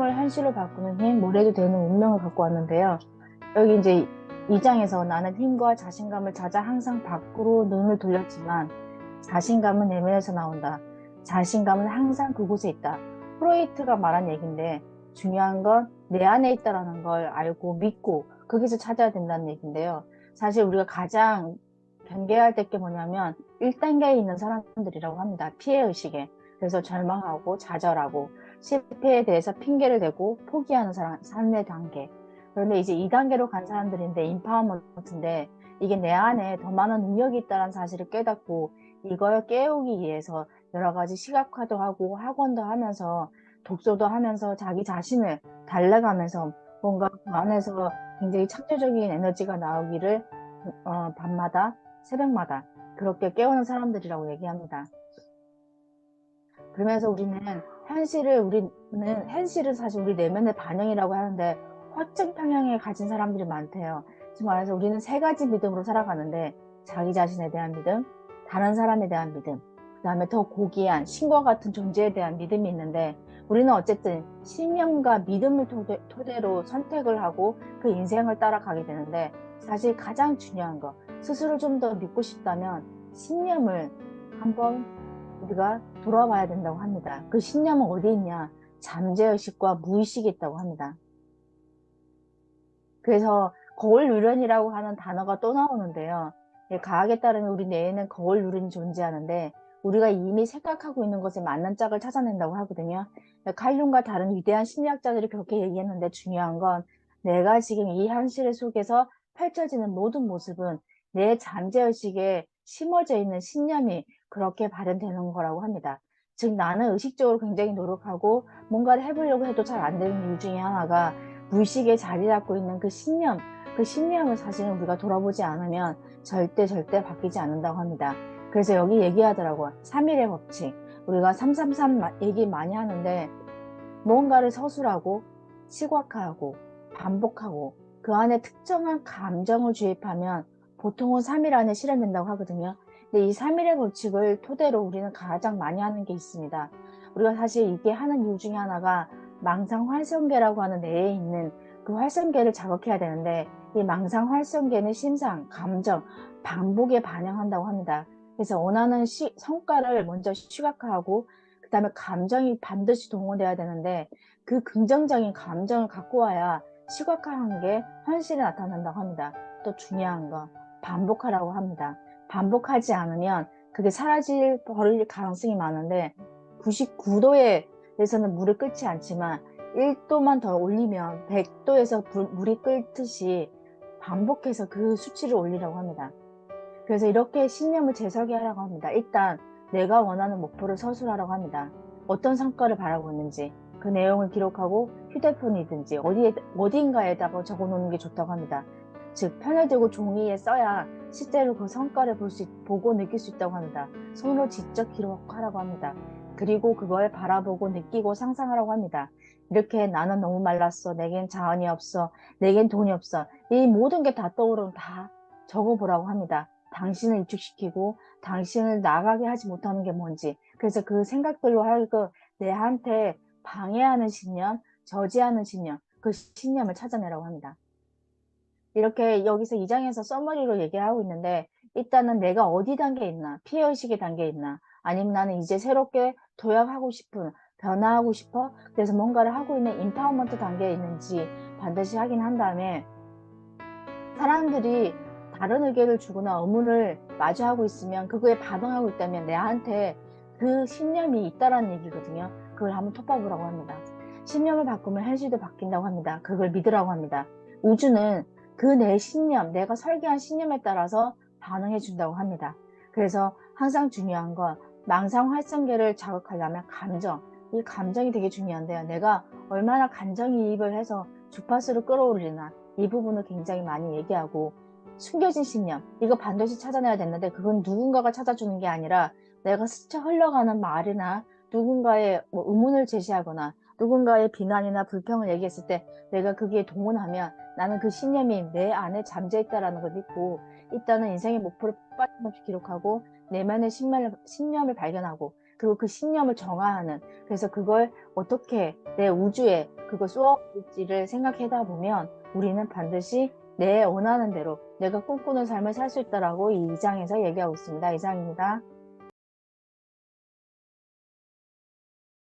신념을 현실로 바꾸는 힘, 뭘 해도 되는 운명을 갖고 왔는데요. 여기 이제 2장에서 나는 힘과 자신감을 찾아 항상 밖으로 눈을 돌렸지만 자신감은 내면에서 나온다. 자신감은 항상 그곳에 있다. 프로이트가 말한 얘기인데 중요한 건 내 안에 있다라는 걸 알고 믿고 거기서 찾아야 된다는 얘기인데요. 사실 우리가 가장 경계해야 될 게 뭐냐면 1단계에 있는 사람들이라고 합니다. 피해의식에. 그래서 절망하고 좌절하고 실패에 대해서 핑계를 대고 포기하는 사람, 삶의 단계. 그런데 이제 2단계로 간 사람들인데 인파워먼트인데 이게 내 안에 더 많은 능력이 있다는 사실을 깨닫고 이걸 깨우기 위해서 여러 가지 시각화도 하고 학원도 하면서 독서도 하면서 자기 자신을 달래가면서 뭔가 그 안에서 굉장히 창조적인 에너지가 나오기를 밤마다 새벽마다 그렇게 깨우는 사람들이라고 얘기합니다. 그러면서 우리는 현실은 사실 우리 내면의 반영이라고 하는데 확증 편향에 가진 사람들이 많대요. 즉 말해서 우리는 세 가지 믿음으로 살아가는데 자기 자신에 대한 믿음, 다른 사람에 대한 믿음, 그 다음에 더 고귀한 신과 같은 존재에 대한 믿음이 있는데 우리는 어쨌든 신념과 믿음을 토대로 선택을 하고 그 인생을 따라가게 되는데 사실 가장 중요한 거 스스로 좀 더 믿고 싶다면 신념을 한번 우리가 돌아봐야 된다고 합니다. 그 신념은 어디 있냐? 잠재의식과 무의식이 있다고 합니다. 그래서 거울유련이라고 하는 단어가 또 나오는데요. 과학에 따르면 우리 뇌에는 거울유련이 존재하는데 우리가 이미 생각하고 있는 것에 맞는 짝을 찾아낸다고 하거든요. 칼융과 다른 위대한 심리학자들이 그렇게 얘기했는데 중요한 건 내가 지금 이 현실 속에서 펼쳐지는 모든 모습은 내 잠재의식에 심어져 있는 신념이 그렇게 발현되는 거라고 합니다. 즉 나는 의식적으로 굉장히 노력하고 뭔가를 해보려고 해도 잘 안 되는 이유 중에 하나가 무의식에 자리 잡고 있는 그 신념을 사실은 우리가 돌아보지 않으면 절대 바뀌지 않는다고 합니다. 그래서 여기 얘기하더라고요. 3일의 법칙. 우리가 333 얘기 많이 하는데 뭔가를 서술하고 시각화하고 반복하고 그 안에 특정한 감정을 주입하면 보통은 3일 안에 실현된다고 하거든요. 근데 이 3일의 법칙을 토대로 우리는 가장 많이 하는 게 있습니다. 우리가 사실 이게 하는 이유 중에 하나가 망상활성계라고 하는 뇌에 있는 그 활성계를 자극해야 되는데 이 망상활성계는 심상, 감정, 반복에 반영한다고 합니다. 그래서 원하는 성과를 먼저 시각화하고 그 다음에 감정이 반드시 동원돼야 되는데 그 긍정적인 감정을 갖고 와야 시각화한 게 현실에 나타난다고 합니다. 또 중요한 건 반복하라고 합니다. 반복하지 않으면 그게 버릴 가능성이 많은데 99도에서는 물을 끓지 않지만 1도만 더 올리면 100도에서 물이 끓듯이 반복해서 그 수치를 올리라고 합니다. 그래서 이렇게 신념을 재설계하라고 합니다. 일단 내가 원하는 목표를 서술하라고 합니다. 어떤 성과를 바라고 있는지 그 내용을 기록하고 휴대폰이든지 어딘가에다가 적어놓는 게 좋다고 합니다. 즉 편을 들고 종이에 써야 실제로 그 성과를 보고 느낄 수 있다고 합니다. 손으로 직접 기록하라고 합니다. 그리고 그걸 바라보고 느끼고 상상하라고 합니다. 이렇게 나는 너무 말랐어. 내겐 자원이 없어. 내겐 돈이 없어. 이 모든 게 다 떠오르면 다 적어보라고 합니다. 당신을 위축시키고 당신을 나가게 하지 못하는 게 뭔지. 그래서 그 생각들로 하여금 내한테 방해하는 신념, 저지하는 신념, 그 신념을 찾아내라고 합니다. 이렇게 여기서 2장에서 써머리로 얘기하고 있는데 일단은 내가 어디 단계에 있나, 피해의식의 단계에 있나, 아니면 나는 이제 새롭게 도약하고 싶은, 변화하고 싶어? 그래서 뭔가를 하고 있는 인파워먼트 단계에 있는지 반드시 확인한 다음에 사람들이 다른 의견을 주거나 의문을 마주하고 있으면 그거에 반응하고 있다면 내한테 그 신념이 있다라는 얘기거든요. 그걸 한번 톱봐보라고 합니다. 신념을 바꾸면 현실도 바뀐다고 합니다. 그걸 믿으라고 합니다. 우주는 그 내 신념, 내가 설계한 신념에 따라서 반응해 준다고 합니다. 그래서 항상 중요한 건 망상 활성계를 자극하려면 감정, 이 감정이 되게 중요한데요. 내가 얼마나 감정이입을 해서 주파수를 끌어올리나 이 부분을 굉장히 많이 얘기하고 숨겨진 신념 이거 반드시 찾아내야 되는데 그건 누군가가 찾아주는 게 아니라 내가 스쳐 흘러가는 말이나 누군가의 의문을 제시하거나 누군가의 비난이나 불평을 얘기했을 때 내가 거기에 동원하면 나는 그 신념이 내 안에 잠재 있다는 걸 믿고 일단은 인생의 목표를 빠짐없이 기록하고 내면의 신념을 발견하고 그리고 그 신념을 정화하는, 그래서 그걸 어떻게 내 우주에 그걸 쏘아올지를 생각하다 보면 우리는 반드시 내 원하는 대로 내가 꿈꾸는 삶을 살 수 있다라고 이 2장에서 얘기하고 있습니다. 이상입니다.